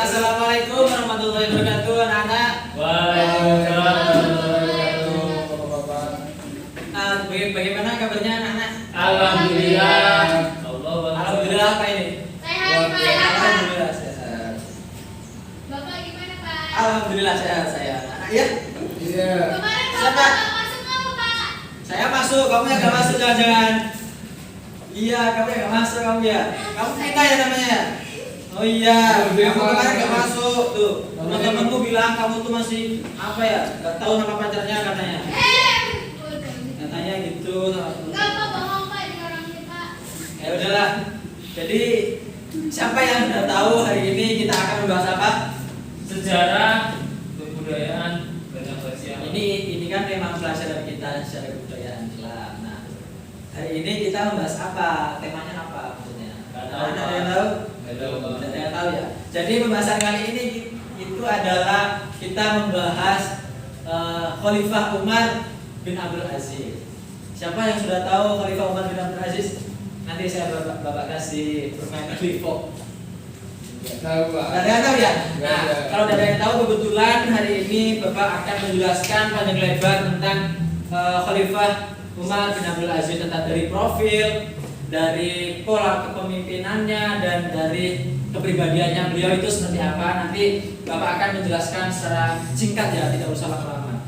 Assalamualaikum warahmatullahi wabarakatuh, anak-anak. Waalaikumsalam warahmatullahi wabarakatuh. Bagaimana kabarnya anak-anak? Alhamdulillah. Alhamdulillah apa ini? Alhamdulillah sehat. Bapak gimana, Pak? Alhamdulillah sehat saya. Anak ya? Iya. Kemarin Siapa? Bapak masuk apa, Pak? Saya masuk, kamu yang gak masuk jangan-jangan. Iya, kamu yang gak masuk kamu ya. Kamu Vina ya namanya. Oh iya, kamu kemarin gak masuk tuh. Teman-temanmu bilang kamu tuh masih apa ya? Gak tahu nama pacarnya katanya. Katanya gitu sama temen. Enggak, Pak, bohong, Pak, di orangnya, Pak. Ya udahlah. Jadi siapa yang sudah tahu hari ini kita akan membahas apa? Sejarah, kebudayaan, dan sosial. Ini kan tema pelajaran kita sejarah kebudayaan Islam. Nah, hari ini kita membahas apa? Temanya apa maksudnya? Nggak tahu, Ada Pak. yang tahu? Nggak tahu, Pak. Ada yang tahu ya. Jadi pembahasan kali ini itu adalah kita membahas Khalifah Umar bin Abdul Aziz. Siapa yang sudah tahu Khalifah Umar bin Abdul Aziz? Nanti saya bapak kasih permainan Clivo. Tahu, Pak. Ada yang tahu ya? Nggak Nah, ada. kalau ada yang tahu kebetulan hari ini Bapak akan menjelaskan panjang lebar tentang Khalifah Umar bin Abdul Aziz, tentang dari profil, dari pola kepemimpinannya, dan dari kepribadiannya beliau itu seperti apa. Nanti Bapak akan menjelaskan secara singkat ya, tidak usah lama-lama.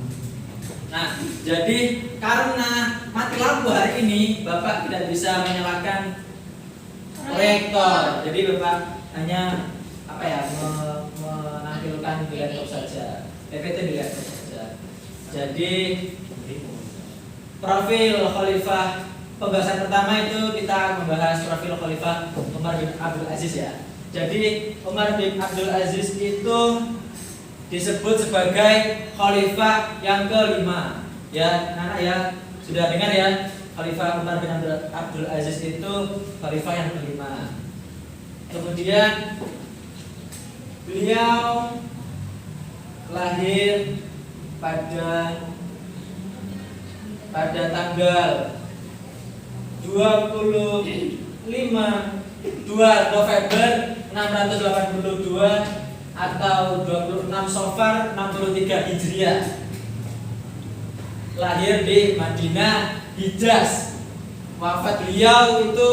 Nah, jadi karena mati lampu hari ini, Bapak tidak bisa menyalakan proyektor. Jadi Bapak hanya apa ya, menampilkan di laptop saja. PPT di laptop saja. Jadi profil Khalifah, pembahasan pertama itu kita membahas profil Khalifah Umar bin Abdul Aziz ya. Jadi Umar bin Abdul Aziz itu disebut sebagai Khalifah yang kelima. Ya, anak ya, sudah dengar ya? Khalifah Umar bin Abdul Aziz itu Khalifah yang kelima. Kemudian beliau lahir pada tanggal 2 November 682 atau 26 Safar 63 Hijriah. Lahir di Madinah, Hijaz. Wafat beliau itu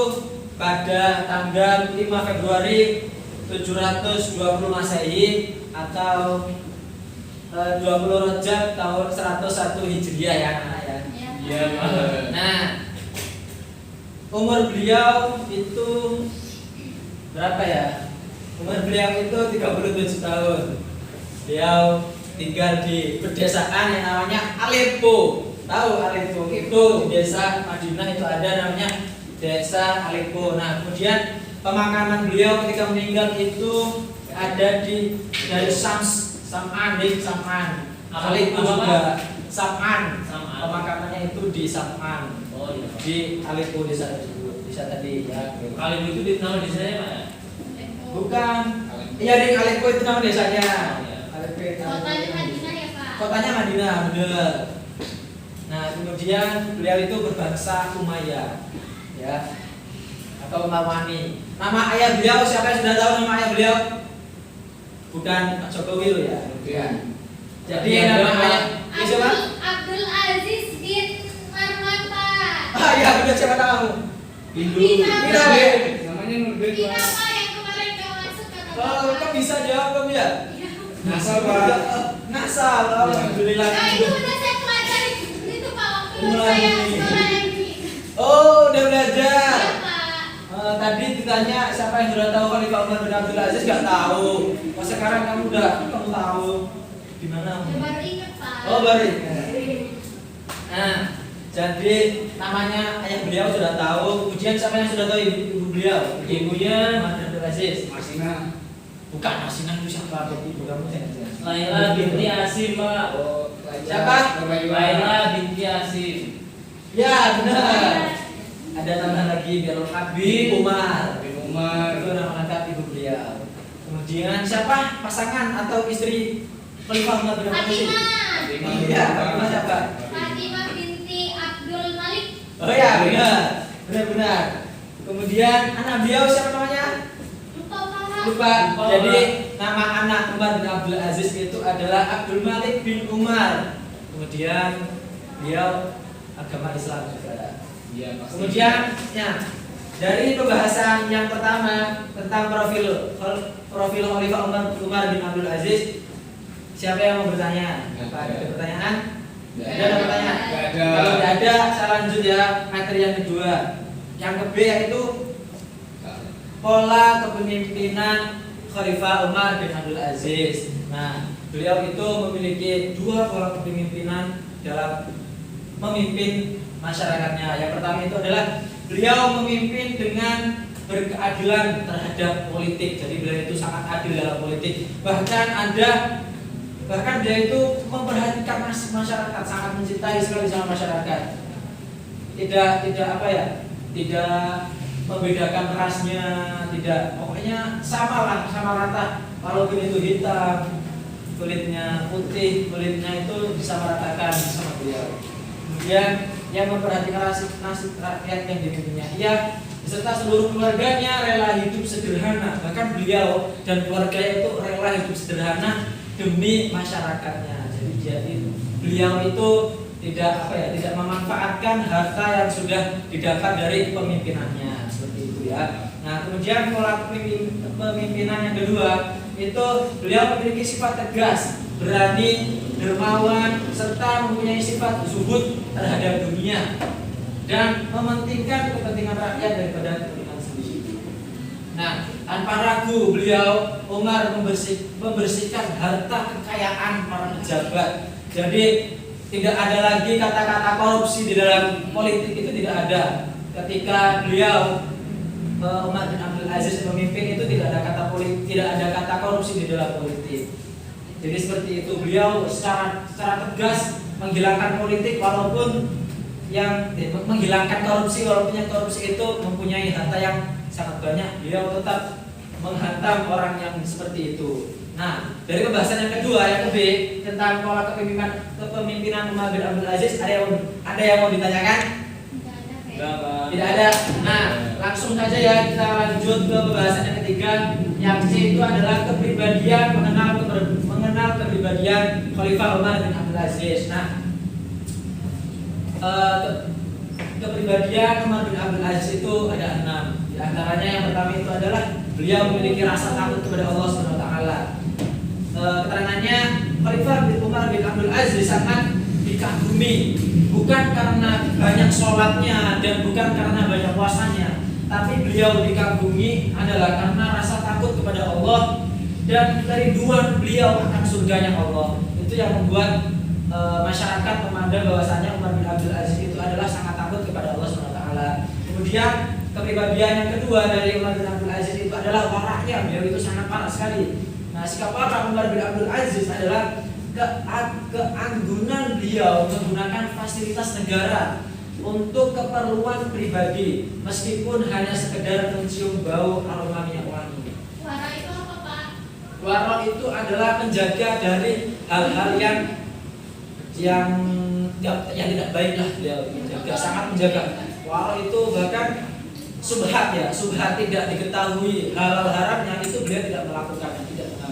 pada tanggal 5 Februari 720 Masehi atau 20 Rajab tahun 101 Hijriah ya anak ya. Iya, Pak. Nah, umur beliau itu berapa ya? Umur beliau itu 37 tahun. Beliau tinggal di pedesaan yang namanya Aleppo. Tahu Aleppo? Itu desa Madinah itu ada namanya Desa Aleppo. Nah, kemudian pemakaman beliau ketika meninggal itu ada di dari Sam'an. Aleppo juga Sam'an. Pemakamannya itu di Sam'an. Oh iya. Di Aleppo desa tersebut. Desa tadi ya. Kali itu di nama desanya, Pak ya? Bukan. Iya, di Aleppo itu nama desanya. Aleppo. Kotanya Madinah ya, Pak? Kotanya Madinah, benar. Nah, kemudian beliau itu berbangsa Umayyah, ya, atau Umayyani. Nama ayah beliau siapa yang sudah tahu nama ayah beliau? Bukan Pak Jokowi loh ya. Bukan. Jadi Iya, nama Pak. ayah siapa? Abdul Aziz bin Marwan, Pak. Ah ya, benar, siapa tahu? Hindu. Vina, Vina, Pak. Be. Namanya Nurdin, Vina, Pak. Pak, yang kemarin gak masuk kata Oh, Bapak. kok bisa jawab kamu ya? Ngasal, Pak. Ngasal, alhamdulillah. Nah, itu udah saya pelajari itu, Pak, waktu Ulangi. saya sekolah ini. Oh, udah Iya, belajar. Pak. Tadi ditanya siapa yang sudah tahu Khalifah Umar bin Abdul Aziz, nggak tahu. Pas sekarang kamu tahu. Gimana? Ya, baru ingat, Pak. Oh, baru. Nah, jadi namanya ayah beliau sudah tahu. Kemudian siapa yang sudah tahu ibu beliau? Ibunya Umar bin Abdul Aziz. Masina. Bukan, Masina itu siapa? Ibu kamu saya. Laila binti Asim, Pak. Oh, siapa? Laila binti Asim. Ya, benar. Ada nama lagi biar Habib Umar. Bin Umar. Itu nama lengkap ibu beliau. Kemudian siapa pasangan atau istri Khalifah Umar bin Abdul Aziz? Fatimah. Iya, Fatimah siapa? Fatimah binti Abdul Malik. Oh ya, benar. Benar-benar. Kemudian anak beliau siapa namanya? Lupa Pak. Lupa. Jadi nama anak Umar bin Abdul Aziz itu adalah Abdul Malik bin Umar. Kemudian beliau agama Islam juga. Iya, pasti. Kemudian ya, dari pembahasan yang pertama tentang profil Khalifah Umar bin Abdul Aziz, siapa yang mau bertanya? Apa ada pertanyaan? Ada pertanyaan? Nggak ada. Kalau tidak ada, saya lanjut ya materi yang kedua. Yang ke B yaitu pola kepemimpinan Khalifah Umar bin Abdul Aziz. Nah, beliau itu memiliki dua pola kepemimpinan dalam memimpin masyarakatnya. Yang pertama itu adalah beliau memimpin dengan berkeadilan terhadap politik. Jadi beliau itu sangat adil dalam politik. Bahkan dia itu memperhatikan masyarakat, sangat mencintai sekali sama masyarakat. Tidak apa ya? Tidak membedakan rasnya, tidak, pokoknya sama rata. Walaupun itu hitam, kulitnya putih, kulitnya itu disamaratakan sama beliau. Kemudian yang memperhatikan nasib rakyat yang dipimpinnya, ia beserta seluruh keluarganya rela hidup sederhana. Bahkan beliau dan keluarganya itu rela hidup sederhana demi masyarakatnya. Jadi beliau itu tidak memanfaatkan harta yang sudah didapat dari pemimpinannya, seperti itu ya. Nah, kemudian pola pemimpinan yang kedua itu beliau memiliki sifat tegas, berani, dermawan, serta mempunyai sifat zuhud terhadap dunia dan mementingkan kepentingan rakyat daripada kepentingan sendiri. Nah, tanpa ragu beliau Umar membersihkan harta kekayaan para pejabat. Jadi tidak ada lagi kata-kata korupsi di dalam politik, itu tidak ada. Ketika beliau Umar bin Abdul Aziz memimpin itu tidak ada kata korupsi di dalam politik. Jadi seperti itu, beliau secara tegas menghilangkan politik walaupun yang menghilangkan korupsi, walaupun yang korupsi itu mempunyai harta yang sangat banyak, beliau tetap menghantam orang yang seperti itu. Nah, dari pembahasan yang kedua, yang ke B, tentang pola kepemimpinan Umar bin Abdul Aziz, ada yang mau ditanyakan? Tidak ada. Nah, langsung saja ya kita lanjut ke pembahasan yang ketiga. Yang C itu adalah kepribadian, mengenal kepribadian Khalifah Umar bin Abdul Aziz. Nah, kepribadian Umar bin Abdul Aziz itu ada 6. Di antaranya yang pertama itu adalah beliau memiliki rasa takut kepada Allah Subhanahu wa taala. Keterangannya, Khalifah Umar bin Abdul Aziz sangat dikagumi, bukan karena banyak sholatnya dan bukan karena banyak puasanya, tapi beliau dikagumi adalah karena rasa takut kepada Allah dan kerinduan beliau akan surganya Allah. Itu yang membuat masyarakat memandang bahwasanya Umar bin Abdul Aziz itu adalah sangat takut kepada Allah SWT. Kemudian kepribadian yang kedua dari Umar bin Abdul Aziz itu adalah waraknya. Beliau itu sangat parah sekali. Nah, sikap warak Umar bin Abdul Aziz adalah keanggunan beliau menggunakan fasilitas negara untuk keperluan pribadi, meskipun hanya sekedar mencium bau aroma minyak wangi. Wara itu apa Pak? Wara itu adalah penjaga dari hal-hal yang tidak baik lah, beliau menjaga, sangat menjaga. Wara itu bahkan subhat tidak diketahui halal haramnya itu beliau tidak melakukan, tidak mengambil.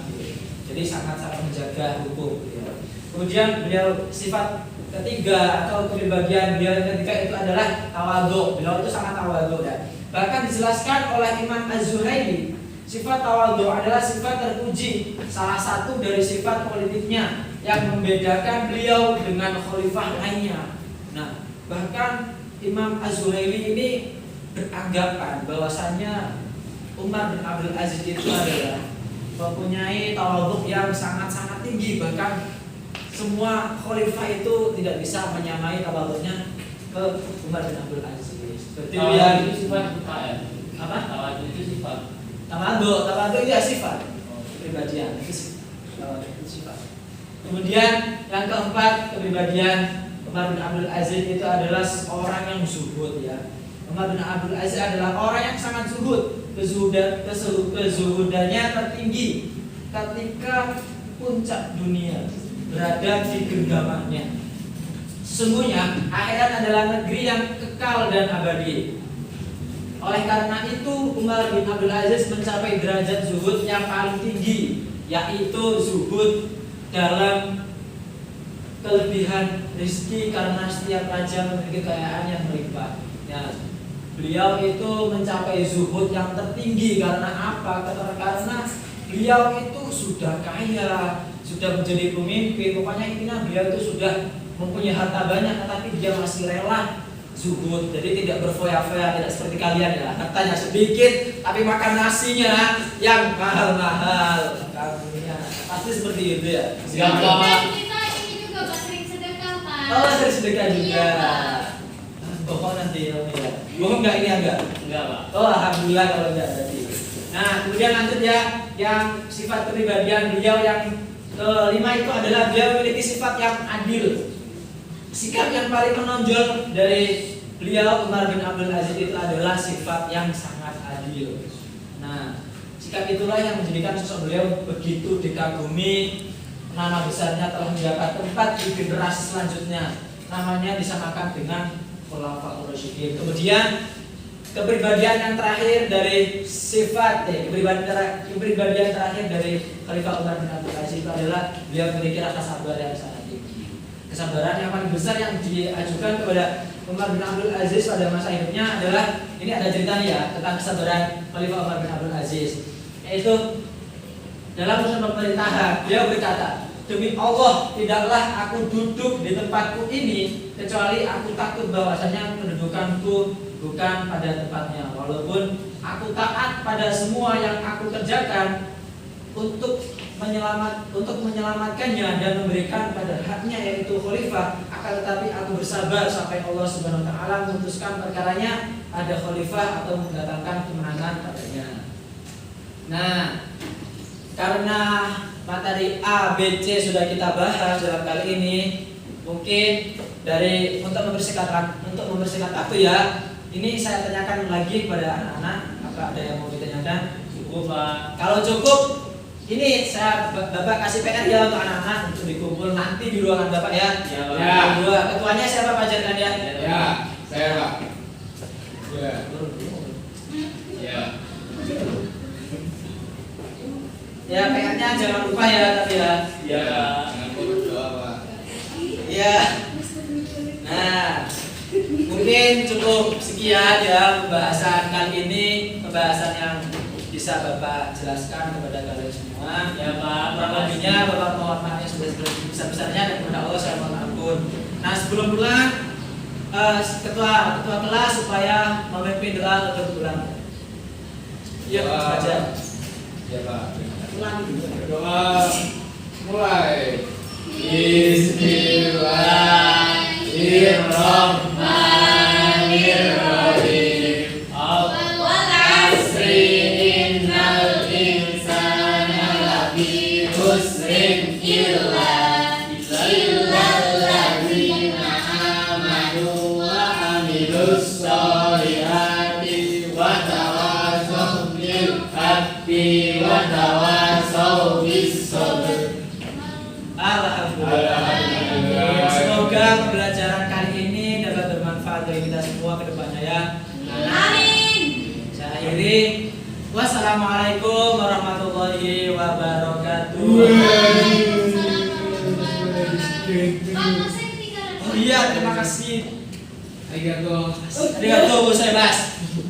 Jadi sangat menjaga hukum beliau. Kemudian beliau sifat ketiga atau kepribadian beliau yang ketiga itu adalah tawadhu. Beliau itu sangat tawadhu ya. Bahkan dijelaskan oleh Imam Az-Zuhaili, sifat tawadhu adalah sifat terpuji, salah satu dari sifat politiknya yang membedakan beliau dengan khalifah lainnya. Nah, bahkan Imam Az-Zuhaili ini beranggapan bahwasannya Umar bin Abdul Aziz itu adalah mempunyai tawadhu yang sangat-sangat tinggi, bahkan semua khalifah itu tidak bisa menyamai tawadhunya ke Umar bin Abdul Aziz. Tawadhu itu sifat bukan. Apa? Tawadhu itu sifat. Tawadhu itu ya sifat. Kepribadian itu sifat. Kemudian yang keempat, kepribadian Umar bin Abdul Aziz itu adalah seorang yang zuhud ya. Umar bin Abdul Aziz adalah orang yang sangat zuhud. Kezuhudannya tertinggi ketika puncak dunia berada di genggamannya. Sesungguhnya akhirat adalah negeri yang kekal dan abadi. Oleh karena itu Umar bin Abdul Aziz mencapai derajat zuhud yang paling tinggi, yaitu zuhud dalam kelebihan rezeki karena setiap raja memiliki kekayaan yang berlimpah. Ya, beliau itu mencapai zuhud yang tertinggi karena apa? Karena beliau itu sudah kaya, sudah menjadi pemimpin. Pokoknya intinya beliau itu sudah mempunyai harta banyak, tetapi dia masih rela zuhud. Jadi tidak berfoya-foya, tidak seperti kalian ya. Hartanya sedikit, tapi makan nasinya yang mahal-mahal. Kamunya pasti seperti itu ya. Siapa? Dan kita ini juga Pak sering sedekah Pak. Oh, sering sedekah juga. Iya, Pak. Bohong nanti ya. Bohong nggak ini enggak? Enggak, Pak. Oh, alhamdulillah kalau enggak berarti. Nah, kemudian lanjut ya, yang sifat kepribadian beliau yang kelima itu adalah beliau memiliki sifat yang adil. Sikap yang paling menonjol dari beliau Umar bin Abdul Aziz itu adalah sifat yang sangat adil. Nah, sikap itulah yang menjadikan sosok beliau begitu dikagumi. Nama besarnya telah mendapat tempat di generasi selanjutnya. Namanya disamakan dengan Khulafaur Rasyidin. Kemudian kepribadian yang terakhir dari sifat kepribadian terakhir dari Khalifah Umar bin Abdul Aziz itu adalah beliau memiliki rasa sabar yang sangat tinggi. Kesabaran yang paling besar yang diajukan kepada Umar bin Abdul Aziz pada masa hidupnya adalah, ini ada ceritanya ya tentang kesabaran Khalifah Umar bin Abdul Aziz, yaitu dalam urusan pemerintahan beliau berkata, demi Allah tidaklah aku duduk di tempatku ini kecuali aku takut bahwasanya kedudukanku bukan pada tempatnya, walaupun aku taat pada semua yang aku kerjakan untuk menyelamatkannya dan memberikan pada haknya yaitu khalifah, akan tetapi aku bersabar sampai Allah Subhanahu wa taala memutuskan perkaranya ada khalifah atau mendatangkan kemenangan padanya. Nah, karena materi A, B, C sudah kita bahas dalam kali ini, mungkin untuk membersihkan waktu ya, ini saya tanyakan lagi kepada anak-anak, apa ada yang mau ditanyakan? Cukup, Pak. Kalau cukup, ini Bapak kasih PR ya untuk anak-anak untuk dikumpul nanti di ruangan Bapak ya. Ya, Pak. Ya. Ketuanya siapa Pak Jarkan ya? Ya, saya Pak. Ya. Ya. Ya, PR-nya jangan lupa ya tapi ya. Ya. Jangan lupa berdoa, Pak. Ya. Nah, mungkin cukup sekian ya pembahasan kali ini, pembahasan yang bisa Bapak jelaskan kepada kalian semua. Ya, Pak. Kurang lebihnya Bapak mohon maaf yang sebesar-besarnya dan kepada Allah saya mohon ampun. Nah, sebelum pulang ketua kelas supaya memimpin doa untuk pulang. Yuk, Doa. aja. Ya, Pak. Pulang dulu. Doa mulai. Bismillahirrahmanirrahim. Wal asri innal insana lafi khusrin illa alladzina amanu wa amilus solihati wa tawasaw bil haqqi wa tawasaw bis sabr. Alhamdulillah. Semoga pembelajaran kali ini dapat bermanfaat bagi kita semua ke depannya ya. Amin. Saya akhiri. Wassalamualaikum warahmatullahi wabarakatuh. Waalaikumsalam warahmatullahi wabarakatuh. Pak, saya ketinggalan. Oh iya, terima kasih. Arigato. Arigatou gozaimasu.